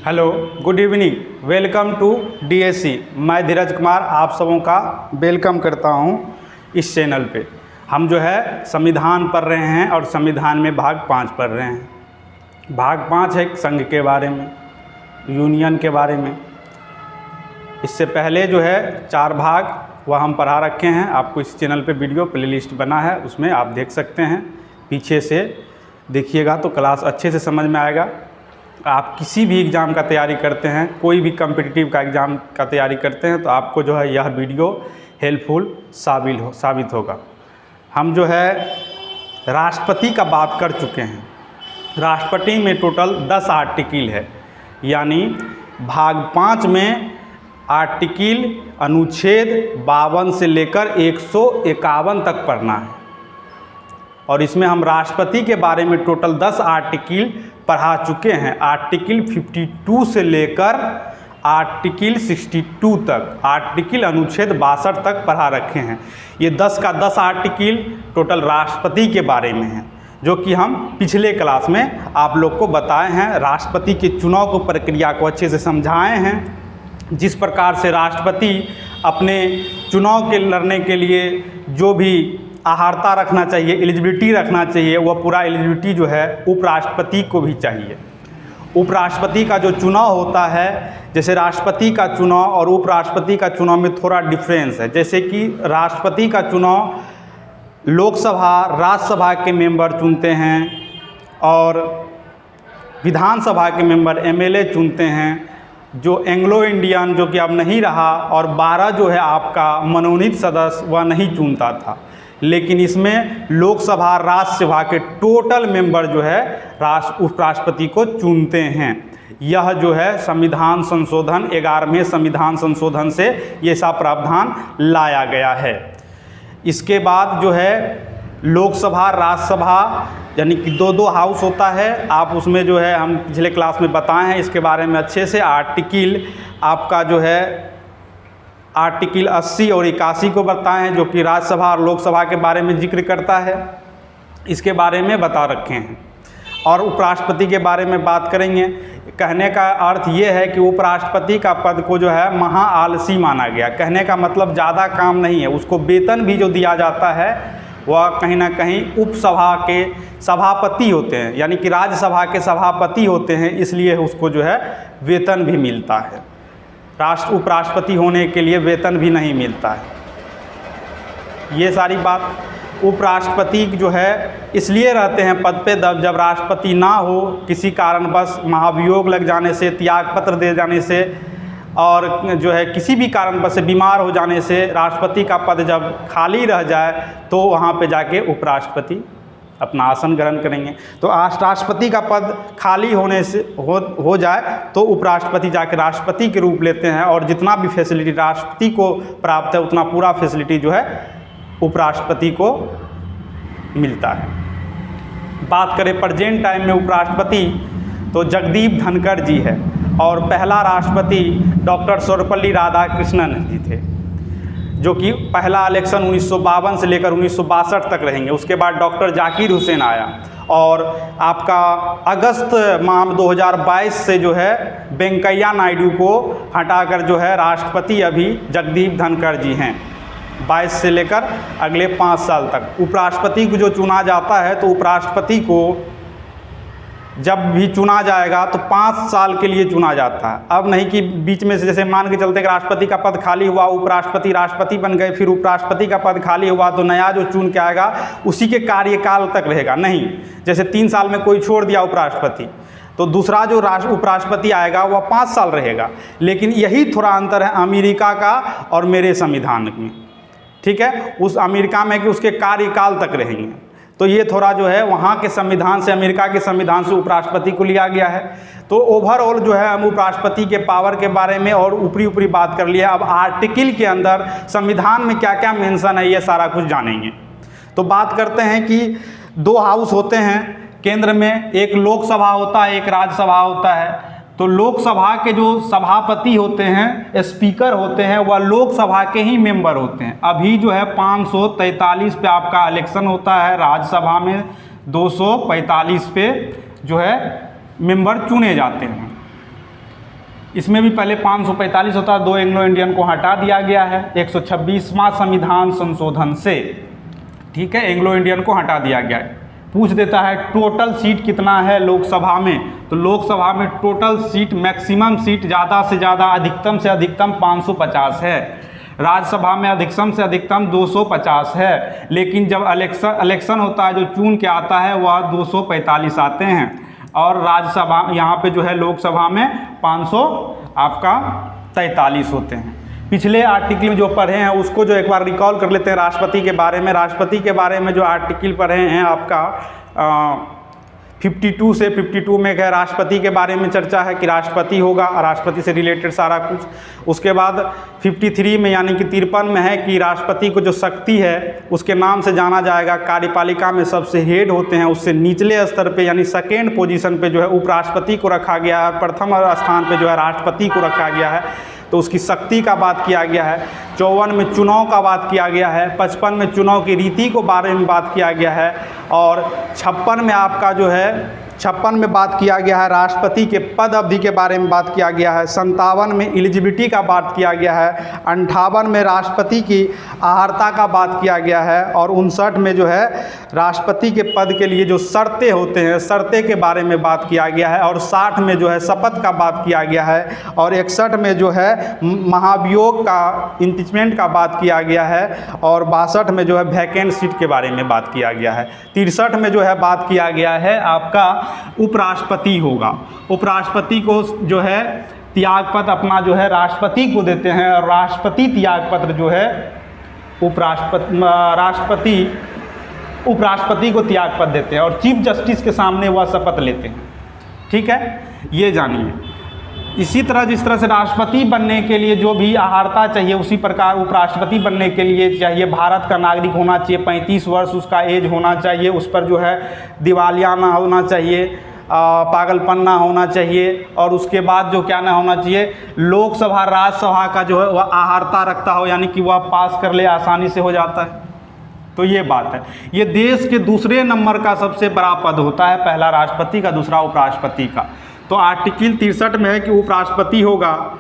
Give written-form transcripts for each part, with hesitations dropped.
Hello, good evening, welcome to DSC. मैं धीरज कुमार आप सबों का वेलकम करता हूं इस चैनल पे। हम जो है संविधान पढ़ रहे हैं और संविधान में भाग 5 पढ़ रहे हैं। भाग 5 है संघ के बारे में, यूनियन के बारे में। इससे पहले जो है 4 भाग वह हम पढ़ा रखे हैं। आपको इस चैनल पे वीडियो प्लेलिस्ट बना है, उसमें आप देख सकते हैं। पीछे से देखिएगा तो क्लास अच्छे से समझ में आएगा। आप किसी भी एग्ज़ाम का तैयारी करते हैं, कोई भी कॉम्पिटिटिव का एग्ज़ाम का तैयारी करते हैं तो आपको जो है यह वीडियो हेल्पफुल साबित होगा। हम जो है राष्ट्रपति का बात कर चुके हैं। राष्ट्रपति में टोटल 10 आर्टिकल है, यानी भाग 5 में आर्टिकल अनुच्छेद 52 से लेकर 151 तक पढ़ना है। और इसमें हम राष्ट्रपति के बारे में टोटल 10 आर्टिकल पढ़ा चुके हैं। आर्टिकल 52 से लेकर आर्टिकल 62 तक, आर्टिकल अनुच्छेद 62 तक पढ़ा रखे हैं। ये 10 का 10 आर्टिकल टोटल राष्ट्रपति के बारे में है, जो कि हम पिछले क्लास में आप लोग को बताए हैं। राष्ट्रपति के चुनाव को प्रक्रिया को अच्छे से समझाए हैं। जिस प्रकार से राष्ट्रपति अपने चुनाव के लड़ने के लिए जो भी अहर्ता रखना चाहिए, एलिजिबिलिटी रखना चाहिए, वह पूरा एलिजिबिलिटी जो है उपराष्ट्रपति को भी चाहिए। उपराष्ट्रपति का जो चुनाव होता है, जैसे राष्ट्रपति का चुनाव और उपराष्ट्रपति का चुनाव में थोड़ा डिफरेंस है। जैसे कि राष्ट्रपति का चुनाव लोकसभा, राज्यसभा के मेंबर चुनते हैं और विधानसभा के मेंबर एमएलए चुनते हैं। जो एंग्लो इंडियन जो कि अब नहीं रहा, और 12 जो है आपका मनोनीत सदस्य वह नहीं चुनता था। लेकिन इसमें लोकसभा, राज्यसभा के टोटल मेंबर जो है उपराष्ट्रपति को चुनते हैं। यह जो है संविधान संशोधन 11वें संविधान संशोधन से ये सा प्रावधान लाया गया है। इसके बाद जो है लोकसभा, राज्यसभा, यानी कि 2-2 हाउस होता है। आप उसमें जो है हम पिछले क्लास में बताए हैं इसके बारे में अच्छे से। आर्टिकल आपका जो है आर्टिकल 80 और 81 को बताए हैं, जो कि राज्यसभा और लोकसभा के बारे में जिक्र करता है। इसके बारे में बता रखे हैं। और उपराष्ट्रपति के बारे में बात करेंगे। कहने का अर्थ ये है कि उपराष्ट्रपति का पद को जो है महाआलसी माना गया। कहने का मतलब ज़्यादा काम नहीं है। उसको वेतन भी जो दिया जाता है वह कहीं ना कहीं उपसभा के सभापति होते हैं, यानी कि राज्यसभा के सभापति होते हैं, इसलिए उसको जो है वेतन भी मिलता है। उपराष्ट्रपति होने के लिए वेतन भी नहीं मिलता है। ये सारी बात। उपराष्ट्रपति जो है इसलिए रहते हैं पद पे जब राष्ट्रपति ना हो, किसी कारणवश महाभियोग लग जाने से, त्यागपत्र दे जाने से, और जो है किसी भी कारणवश से बीमार हो जाने से राष्ट्रपति का पद जब खाली रह जाए तो वहाँ पे जाके उपराष्ट्रपति अपना आसन ग्रहण करेंगे। तो राष्ट्रपति का पद खाली होने से हो जाए तो उपराष्ट्रपति जाके राष्ट्रपति के रूप लेते हैं, और जितना भी फैसिलिटी राष्ट्रपति को प्राप्त है उतना पूरा फैसिलिटी जो है उपराष्ट्रपति को मिलता है। बात करें प्रेजेंट टाइम में उपराष्ट्रपति, तो जगदीप धनखड़ जी है, और पहला राष्ट्रपति डॉक्टर सर्वपल्ली राधाकृष्णन जी थे, जो कि पहला इलेक्शन 1952 से लेकर 1962 तक रहेंगे। उसके बाद डॉक्टर जाकिर हुसैन आया, और आपका अगस्त माह 2022 से जो है वेंकैया नायडू को हटाकर जो है राष्ट्रपति अभी जगदीप धनखड़ जी हैं। 22 से लेकर अगले 5 साल तक उपराष्ट्रपति को जो चुना जाता है, तो उपराष्ट्रपति को जब भी चुना जाएगा तो 5 साल के लिए चुना जाता है। अब नहीं कि बीच में से जैसे मान के चलते कि राष्ट्रपति का पद खाली हुआ, उपराष्ट्रपति राष्ट्रपति बन गए, फिर उपराष्ट्रपति का पद खाली हुआ तो नया जो चुन के आएगा उसी के कार्यकाल तक रहेगा। नहीं, जैसे 3 साल में कोई छोड़ दिया उपराष्ट्रपति, तो दूसरा जो उपराष्ट्रपति आएगा वह 5 साल रहेगा। लेकिन यही थोड़ा अंतर है अमेरिका का और मेरे संविधान में। ठीक है, उस अमेरिका में कि उसके कार्यकाल तक रहेंगे, तो ये थोड़ा जो है वहाँ के संविधान से, अमेरिका के संविधान से उपराष्ट्रपति को लिया गया है। तो ओवरऑल जो है हम उपराष्ट्रपति के पावर के बारे में और ऊपरी बात कर लिया। अब आर्टिकल के अंदर संविधान में क्या क्या मेंशन है ये सारा कुछ जानेंगे। तो बात करते हैं कि 2 हाउस होते हैं केंद्र में, एक लोकसभा होता है, एक राज्यसभा होता है। तो लोकसभा के जो सभापति होते हैं, स्पीकर होते हैं, वह लोकसभा के ही मेंबर होते हैं। अभी जो है 543 पे आपका इलेक्शन होता है, राज्यसभा में 245 पे जो है मेंबर चुने जाते हैं। इसमें भी पहले 545 होता है, 2 एंग्लो इंडियन को हटा दिया गया है 126वां संविधान संशोधन से। ठीक है, एंग्लो इंडियन को हटा दिया गया है। पूछ देता है टोटल सीट कितना है लोकसभा में, तो लोकसभा में टोटल सीट मैक्सिमम सीट ज़्यादा से ज़्यादा अधिकतम से अधिकतम 550 है। राज्यसभा में अधिकतम से अधिकतम 250 है, लेकिन जब इलेक्शन होता है जो चुन के आता है वह 245 आते हैं। और राज्यसभा यहाँ पे जो है लोकसभा में 543 होते हैं। पिछले आर्टिकल में जो पढ़े हैं उसको जो एक बार रिकॉल कर लेते हैं राष्ट्रपति के बारे में। राष्ट्रपति के बारे में जो आर्टिकल पढ़े हैं आपका 52 से 52 में है, राष्ट्रपति के बारे में चर्चा है कि राष्ट्रपति होगा, राष्ट्रपति से रिलेटेड सारा कुछ। उसके बाद 53 में यानी कि 53 में है कि राष्ट्रपति को जो शक्ति है उसके नाम से जाना जाएगा। कार्यपालिका में सबसे हेड होते हैं, उससे निचले स्तर पे यानी सेकेंड पोजीशन पे जो है उपराष्ट्रपति को रखा गया है, प्रथम स्थान पे जो है राष्ट्रपति को रखा गया है। तो उसकी शक्ति का बात किया गया है। 54 में चुनाव का बात किया गया है। 55 में चुनाव की रीति को बारे में बात किया गया है। और 56 में आपका जो है 56 में बात किया गया है राष्ट्रपति के पद अवधि के बारे में बात किया गया है। 57 में एलिजिबिलिटी का बात किया गया है। 58 में राष्ट्रपति की अर्हता का बात किया गया है। और 59 में जो है राष्ट्रपति के पद के लिए जो शर्तें होते हैं शर्तें के बारे में बात किया गया है। और 60 में जो है शपथ का बात किया गया है। और 61 में जो है महाभियोग का इम्पीचमेंट का बात किया गया है। और 62 में जो है वैकेंट सीट के बारे में बात किया गया है। 63 में जो है बात किया गया है आपका उपराष्ट्रपति होगा। उपराष्ट्रपति को जो है त्यागपत्र अपना जो है राष्ट्रपति को देते हैं। और राष्ट्रपति त्यागपत्र जो है उपराष्ट्रपति को त्यागपत्र देते हैं और चीफ जस्टिस के सामने वह शपथ लेते हैं। ठीक है, ये जानिए। इसी तरह जिस तरह से राष्ट्रपति बनने के लिए जो भी अर्हता चाहिए उसी प्रकार उपराष्ट्रपति बनने के लिए चाहिए भारत का नागरिक होना चाहिए, 35 वर्ष उसका एज होना चाहिए, उस पर जो है दिवालिया ना होना चाहिए, पागलपन ना होना चाहिए। और उसके बाद जो क्या ना होना चाहिए, लोकसभा राज्यसभा का जो है वह अर्हता रखता हो, यानी कि वह पास कर ले आसानी से हो जाता है। तो ये बात है। ये देश के दूसरे नंबर का सबसे बड़ा पद होता है, पहला राष्ट्रपति का, दूसरा उपराष्ट्रपति का। तो आर्टिकल 63 में है कि उपराष्ट्रपति होगा।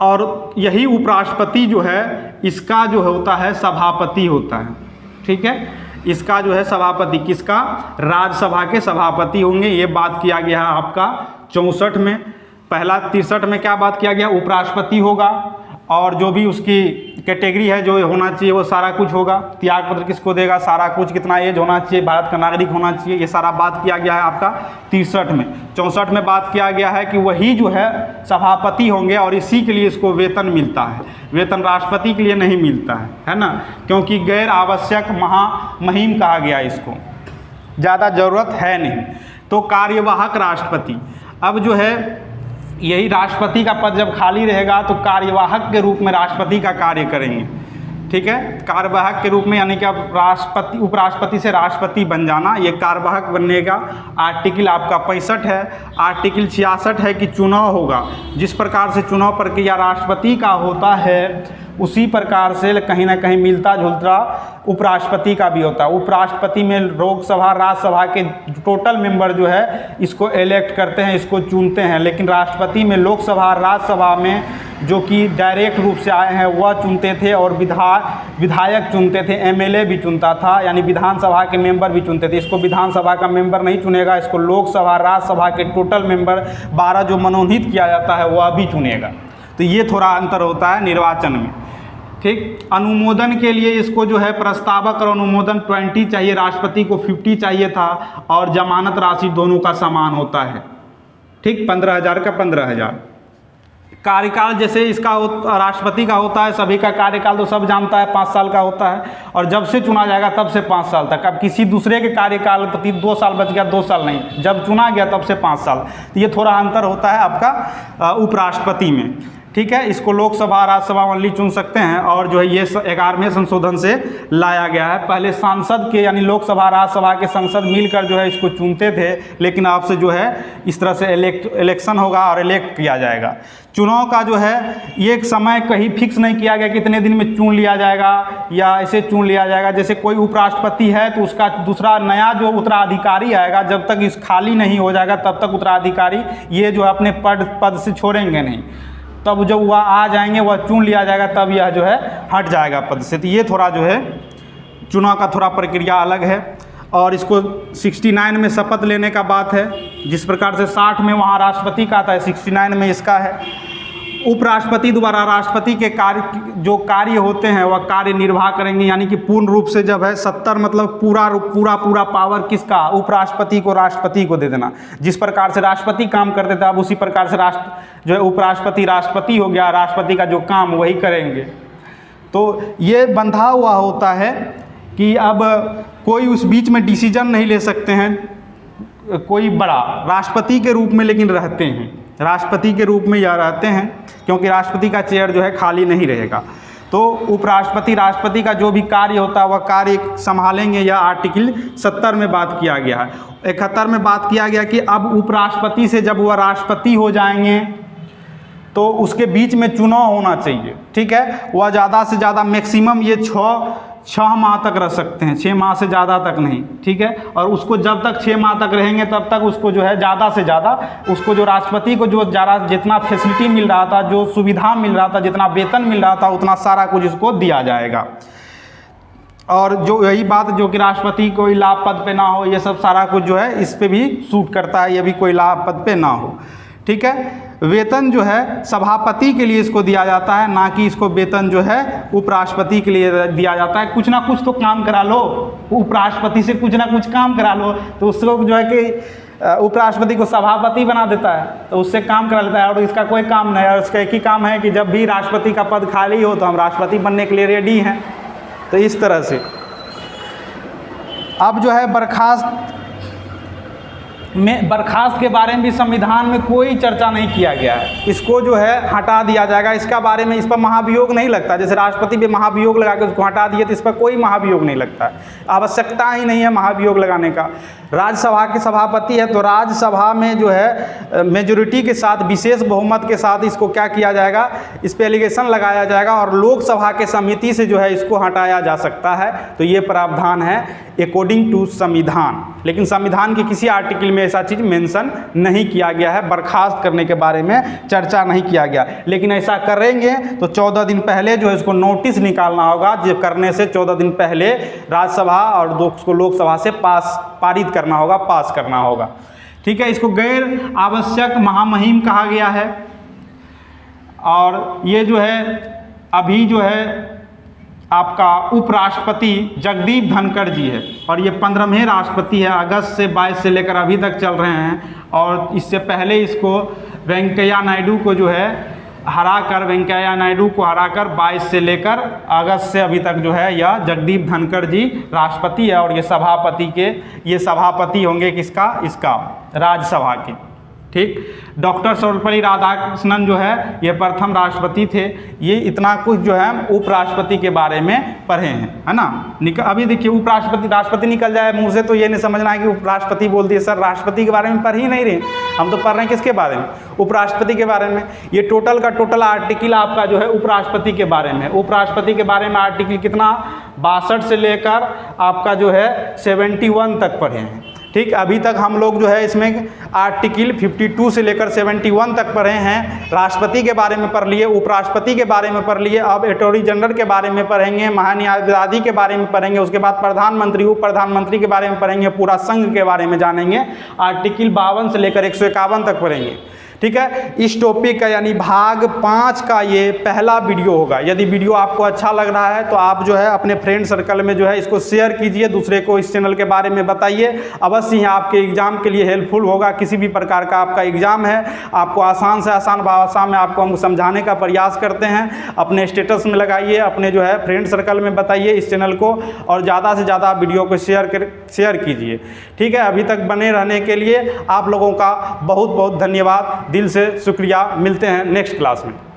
और यही उपराष्ट्रपति जो है इसका जो होता है सभापति होता है। ठीक है, इसका जो है सभापति किसका, राज्यसभा के सभापति होंगे। ये बात किया गया है आपका 64 में। पहला 63 में क्या बात किया गया, उपराष्ट्रपति होगा। और जो भी उसकी कैटेगरी है जो होना चाहिए वो सारा कुछ होगा। त्यागपत्र किसको देगा, सारा कुछ, कितना एज होना चाहिए, भारत का नागरिक होना चाहिए, ये सारा बात किया गया है आपका 63 में। 64 में बात किया गया है कि वही जो है सभापति होंगे और इसी के लिए इसको वेतन मिलता है। वेतन राष्ट्रपति के लिए नहीं मिलता है ना, क्योंकि गैर आवश्यक महामहिम कहा गया इसको, ज़्यादा ज़रूरत है नहीं। तो कार्यवाहक राष्ट्रपति, अब जो है यही राष्ट्रपति का पद जब खाली रहेगा तो कार्यवाहक के रूप में राष्ट्रपति का कार्य करेंगे। ठीक है, कार्यवाहक के रूप में, यानी कि अब राष्ट्रपति उपराष्ट्रपति से राष्ट्रपति बन जाना, ये कार्यवाहक बनने का आर्टिकल आपका 65 है। आर्टिकल 66 है कि चुनाव होगा। जिस प्रकार से चुनाव प्रक्रिया राष्ट्रपति का होता है उसी प्रकार से कहीं ना कहीं मिलता जुलता उपराष्ट्रपति का भी होता है। उपराष्ट्रपति में लोकसभा राज्यसभा के टोटल मेंबर जो है इसको इलेक्ट करते हैं, इसको चुनते हैं। लेकिन राष्ट्रपति में लोकसभा राज्यसभा में जो कि डायरेक्ट रूप से आए हैं वह चुनते थे और विधायक चुनते थे, एमएलए भी चुनता था, यानी विधानसभा के मेंबर भी चुनते थे। इसको विधानसभा का मेंबर नहीं चुनेगा, इसको लोकसभा राज्यसभा के टोटल मेंबर 12 जो मनोनीत किया जाता है वह भी चुनेगा। तो ये थोड़ा अंतर होता है निर्वाचन में। ठीक, अनुमोदन के लिए इसको जो है प्रस्तावक और अनुमोदन 20 चाहिए, राष्ट्रपति को 50 चाहिए था। और जमानत राशि दोनों का समान होता है। ठीक, 15,000 का 15,000। कार्यकाल जैसे इसका राष्ट्रपति का होता है, सभी का कार्यकाल तो सब जानता है 5 साल का होता है। और जब से चुना जाएगा तब से 5 साल तक। अब किसी दूसरे के कार्यकाल प्रति 2 साल बच गया, 2 साल नहीं, जब चुना गया तब से 5 साल। तो ये थोड़ा अंतर होता है आपका उपराष्ट्रपति में। ठीक है। इसको लोकसभा राज्यसभा ओनली चुन सकते हैं और जो है ये 11वें संशोधन से लाया गया है। पहले सांसद के यानी लोकसभा राज्यसभा के संसद मिलकर जो है इसको चुनते थे, लेकिन अब से जो है इस तरह से इलेक्शन होगा और इलेक्ट किया जाएगा। चुनाव का जो है ये एक समय कहीं फिक्स नहीं किया गया कितने दिन में चुन लिया जाएगा या ऐसे चुन लिया जाएगा। जैसे कोई उपराष्ट्रपति है तो उसका दूसरा नया जो उत्तराधिकारी आएगा, जब तक इस खाली नहीं हो जाएगा तब तक उत्तराधिकारी ये जो है अपने पद से छोड़ेंगे नहीं। तब जब वह आ जाएंगे, वह चुन लिया जाएगा, तब यह जो है हट जाएगा पद से। तो ये थोड़ा जो है चुनाव का थोड़ा प्रक्रिया अलग है। और इसको 69 में शपथ लेने का बात है, जिस प्रकार से 60 में वहाँ राष्ट्रपति का था, 69 में इसका है। उपराष्ट्रपति द्वारा राष्ट्रपति के जो कार्य होते हैं वह कार्य निर्वाह करेंगे, यानी कि पूर्ण रूप से जब है 70 मतलब पूरा पावर किसका, उपराष्ट्रपति को राष्ट्रपति को दे देना। जिस प्रकार से राष्ट्रपति काम करते थे अब उसी प्रकार से जो है उपराष्ट्रपति राष्ट्रपति हो गया, राष्ट्रपति का जो काम वही करेंगे। तो ये बंधा हुआ होता है कि अब कोई उस बीच में डिसीजन नहीं ले सकते हैं कोई बड़ा, राष्ट्रपति के रूप में लेकिन रहते हैं, राष्ट्रपति के रूप में यह रहते हैं, क्योंकि राष्ट्रपति का चेयर जो है खाली नहीं रहेगा। तो उपराष्ट्रपति राष्ट्रपति का जो भी कार्य होता है वह कार्य संभालेंगे। यह आर्टिकल 70 में बात किया गया है। 71 में बात किया गया कि अब उपराष्ट्रपति से जब वह राष्ट्रपति हो जाएंगे तो उसके बीच में चुनाव होना चाहिए, ठीक है। वह ज़्यादा से ज़्यादा मैक्सिमम ये 6 माह तक रह सकते हैं, 6 माह से ज़्यादा तक नहीं, ठीक है। और उसको जब तक 6 माह तक रहेंगे तब तक उसको जो है ज़्यादा से ज़्यादा उसको जो राष्ट्रपति को जो जितना फैसिलिटी मिल रहा था, जो सुविधा मिल रहा था, जितना वेतन मिल रहा था, उतना सारा कुछ इसको दिया जाएगा। और जो यही बात जो कि राष्ट्रपति कोई लाभ पद पे ना हो, ये सब सारा कुछ जो है इस पे भी सूट करता है, ये भी कोई लाभ पद पे ना हो, ठीक है। वेतन जो है सभापति के लिए इसको दिया जाता है, ना कि इसको वेतन जो है उपराष्ट्रपति के लिए दिया जाता है। कुछ ना कुछ तो काम करा लो, उपराष्ट्रपति से कुछ ना कुछ काम करा लो, तो उसको जो है कि उपराष्ट्रपति को सभापति बना देता है, तो उससे काम करा लेता है। और इसका कोई काम नहीं है, और उसका एक ही काम है कि जब भी राष्ट्रपति का पद खाली हो तो हम राष्ट्रपति बनने के लिए रेडी हैं। तो इस तरह से अब जो है बर्खास्त के बारे में भी संविधान में कोई चर्चा नहीं किया गया है। इसको जो है हटा दिया जाएगा, इसका बारे में इस पर महाभियोग नहीं लगता। जैसे राष्ट्रपति पे महाभियोग लगा के उसको हटा दिए तो इस पर कोई महाभियोग नहीं लगता है, आवश्यकता ही नहीं है महाभियोग लगाने का। राज्यसभा के सभापति है तो राज्यसभा में जो है मेजोरिटी के साथ, विशेष बहुमत के साथ इसको क्या किया जाएगा, इस पर एलिगेशन लगाया जाएगा और लोकसभा के समिति से जो है इसको हटाया जा सकता है। तो ये प्रावधान है अकॉर्डिंग टू संविधान। लेकिन संविधान के किसी आर्टिकल में ऐसा चीज़ मेंशन नहीं किया गया है, बर्खास्त करने के बारे में चर्चा नहीं किया गया। लेकिन ऐसा करेंगे तो 14 दिन पहले जो है इसको नोटिस निकालना होगा, जो करने से 14 दिन पहले राज्यसभा और उसको लोकसभा से पारित करना होगा, पास करना होगा, ठीक है। इसको गैर आवश्यक महामहिम कहा गया है। और ये जो है अभी जो है आपका उपराष्ट्रपति जगदीप धनखड़ जी है और ये 15वें राष्ट्रपति है, अगस्त से 22 से लेकर अभी तक चल रहे हैं। और इससे पहले इसको वेंकैया नायडू को जो है वेंकैया नायडू को हराकर 22 से लेकर अगस्त से अभी तक जो है यह जगदीप धनखड़ जी राष्ट्रपति है। और ये सभापति होंगे किसका, इसका राज्यसभा के, ठीक। डॉक्टर सर्वपल्ली राधाकृष्णन जो है ये प्रथम राष्ट्रपति थे। ये इतना कुछ जो है उपराष्ट्रपति के बारे में पढ़े हैं, है ना। अभी देखिए उपराष्ट्रपति राष्ट्रपति निकल जाए मुँह से तो ये नहीं समझना है कि उपराष्ट्रपति बोल दिए। सर राष्ट्रपति के बारे में पढ़ ही नहीं रहे, हम तो पढ़ रहे हैं किसके बारे में, उपराष्ट्रपति के बारे में। ये टोटल का टोटल आर्टिकल आपका जो है उपराष्ट्रपति के बारे में। उपराष्ट्रपति के बारे में आर्टिकल कितना 62 से लेकर आपका जो है 71 तक पढ़े हैं, ठीक। अभी तक हम लोग जो है इसमें आर्टिकल 52 से लेकर 71 तक पढ़े हैं। राष्ट्रपति के बारे में पढ़ लिए, उपराष्ट्रपति के बारे में पढ़ लिए, अब अटॉर्नी जनरल के बारे में पढ़ेंगे, महान्यायाधीश के बारे में पढ़ेंगे, उसके बाद प्रधानमंत्री उप प्रधानमंत्री के बारे में पढ़ेंगे, पूरा संघ के बारे में जानेंगे। आर्टिकल 52 से लेकर 151 तक पढ़ेंगे, ठीक है। इस टॉपिक का यानी भाग 5 का ये पहला वीडियो होगा। यदि वीडियो आपको अच्छा लग रहा है तो आप जो है अपने फ्रेंड सर्कल में जो है इसको शेयर कीजिए, दूसरे को इस चैनल के बारे में बताइए। अवश्य ही आपके एग्ज़ाम के लिए हेल्पफुल होगा। किसी भी प्रकार का आपका एग्ज़ाम है, आपको आसान से आसान भाषा में आपको हम समझाने का प्रयास करते हैं। अपने स्टेटस में लगाइए, अपने जो है फ्रेंड सर्कल में बताइए इस चैनल को, और ज़्यादा से ज़्यादा वीडियो को शेयर कीजिए, ठीक है। अभी तक बने रहने के लिए आप लोगों का बहुत बहुत धन्यवाद, दिल से शुक्रिया। मिलते हैं नेक्स्ट क्लास में।